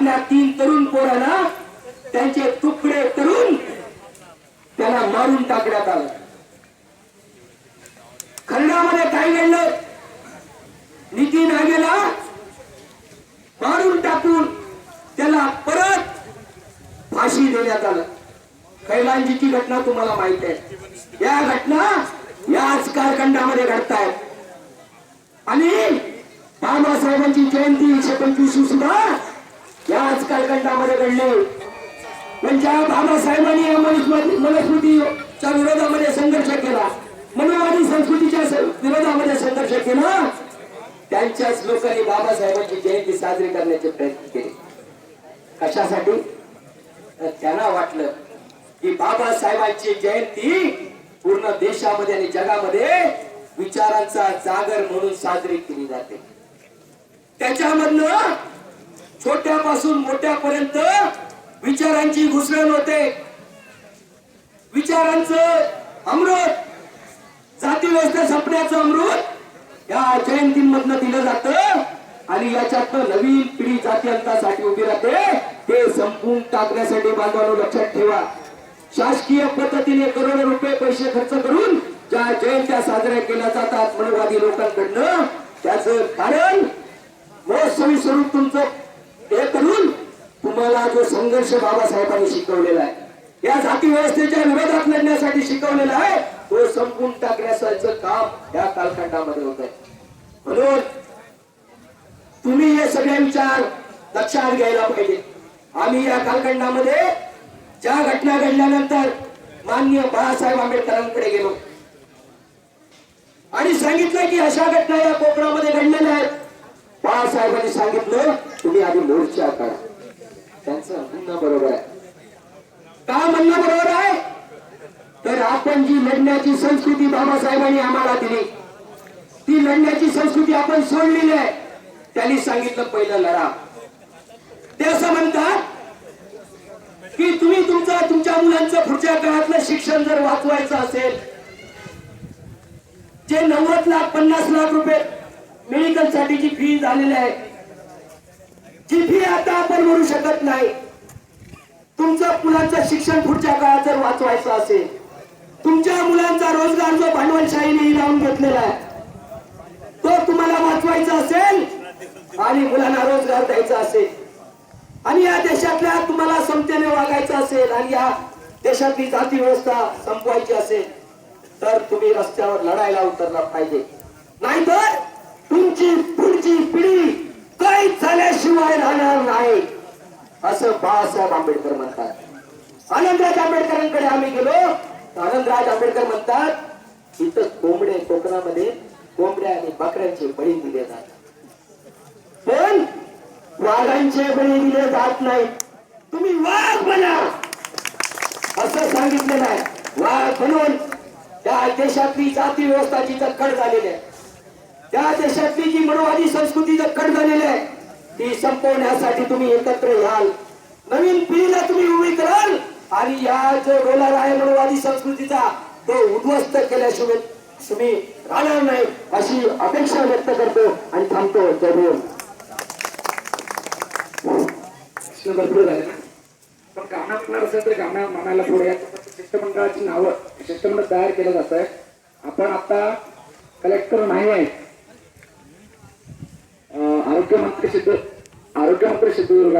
आपल्या 3 तरुण पोरांना त्यांचे तुकडे करून त्याला मारून टाकण्यात आलं. खंडामध्ये काय घडलं? निती नागेला मारून टाकून त्याला परत फाशी देण्यात आलं. कैलांजीची घटना तुम्हाला माहित आहे. या घटना याच कालखंडामध्ये घडतायत आणि बाबासाहेबांची जयंती 125 सुद्धा याच कालखंडामध्ये घडली. पण ज्या बाबासाहेबांनी मनुस्मृतीच्या विरोधामध्ये संघर्ष केला, मनोवादी संस्कृतीच्या विरोधामध्ये संघर्ष केला, त्यांच्याच लोकांनी बाबासाहेबांची जयंती साजरी करण्याचे प्रयत्न केले. कशासाठी? त्यांना वाटलं की बाबासाहेबांची जयंती पूर्ण देशामध्ये आणि जगामध्ये विचारांचा जागर म्हणून साजरी केली जाते. त्याच्यामधनं छोट्यापासून मोठ्यापर्यंत विचारांची घुसळण होते. विचारांचं अमृत, जाती व्यवस्था संपण्याचं अमृत या जयंतीमधनं दिलं जातं आणि याच्यातनं नवीन पिढी जातीयांतासाठी उभी राहते. ते संपून टाकण्यासाठी बांधवांनो लक्षात ठेवा, शासकीय पद्धतीने करोडो रुपये पैसे खर्च करून ज्या जयंत्या साजऱ्या केल्या जातात मनोवादी लोकांकडनं, त्याचं कारण महोत्सवी स्वरूप तुमचं हे करून तुम्हाला जो संघर्ष बाबासाहेबांनी शिकवलेला आहे, या जाती व्यवस्थेच्या विरोधात लढण्यासाठी शिकवलेला आहे, तो संपून टाकण्याचं काम या कालखंडामध्ये होत आहे. म्हणून तुम्ही हे सगळे विचार लक्षात घ्यायला पाहिजे. आम्ही या कालखंडामध्ये ज्या घटना घडल्यानंतर माननीय बाळासाहेब आंबेडकरांकडे गेलो आणि सांगितलं की अशा घटना या कोकणामध्ये घडलेल्या आहेत. बाळासाहेबांनी सांगितलं तुम्ही आधी मोर्चा करा. त्यांचं म्हणणं बरोबर आहे. का म्हणणं बरोबर आहे? तर आपण जी लढण्याची संस्कृती बाबासाहेबांनी आम्हाला दिली, ती लढण्याची संस्कृती आपण सोडलेली आहे. त्यांनी सांगितलं पहिलं लढा. ते असं म्हणतात की तुम्ही तुमच्या मुलांचं पुढच्या काळातलं शिक्षण जर वाचवायचं असेल, जे 90 लाख 50 लाख रुपये मेडिकल साठीची फी झालेली आहे, जी फी आता आपण भरू शकत नाही, तुमच्या मुलांचं शिक्षण पुढच्या काळात जर वाचवायचं असेल, तुमच्या मुलांचा रोजगार जो भांडवलशाहीने लावून घेतलेला आहे तो तुम्हाला वाचवायचा असेल आणि मुलांना रोजगार द्यायचा असेल आणि या देशातल्या तुम्हाला समतेने वागायचं असेल आणि या देशातली जाती व्यवस्था संपवायची असेल, तर तुम्ही रस्त्यावर लढायला उतरला पाहिजे. नाहीतर तुमची पुढची पिढी काहीच झाल्याशिवाय राहणार नाही, असं बाळासाहेब आंबेडकर म्हणतात. आनंदराज आंबेडकरांकडे आम्ही गेलो. आनंदराज आंबेडकर म्हणतात इथं कोंबडे, कोकणामध्ये कोंबड्या आणि बकऱ्यांचे बळी दिले जातात, पण वाघांचे बळी दिले जात नाही. तुम्ही वाघ बना असं सांगितलेलं आहे. वाघ बनून त्या देशातली जाती व्यवस्था जी कड झालेली आहे, त्या देशातली जी मनोवादी संस्कृती कड झालेली आहे, ती संपवण्यासाठी तुम्ही एकत्र याल, नवीन पिढीला तुम्ही उभी कराल आणि या जो डोलार आहे मनोवादी संस्कृतीचा तो उद्ध्वस्त केल्याशिवाय तुम्ही राहणार नाही, अशी अपेक्षा व्यक्त करतो आणि थांबतो. जय भीम. भरपूर झाले ना, पण गाणं म्हणणार असेल तर गाणं म्हणायला पुढे शिष्टमंडळाची नावं शिष्टमंडळ तयार केलं जात आहे. आपण आता कलेक्टर नाही आहे, आरोग्यमंत्री सिद्धुदुर्ग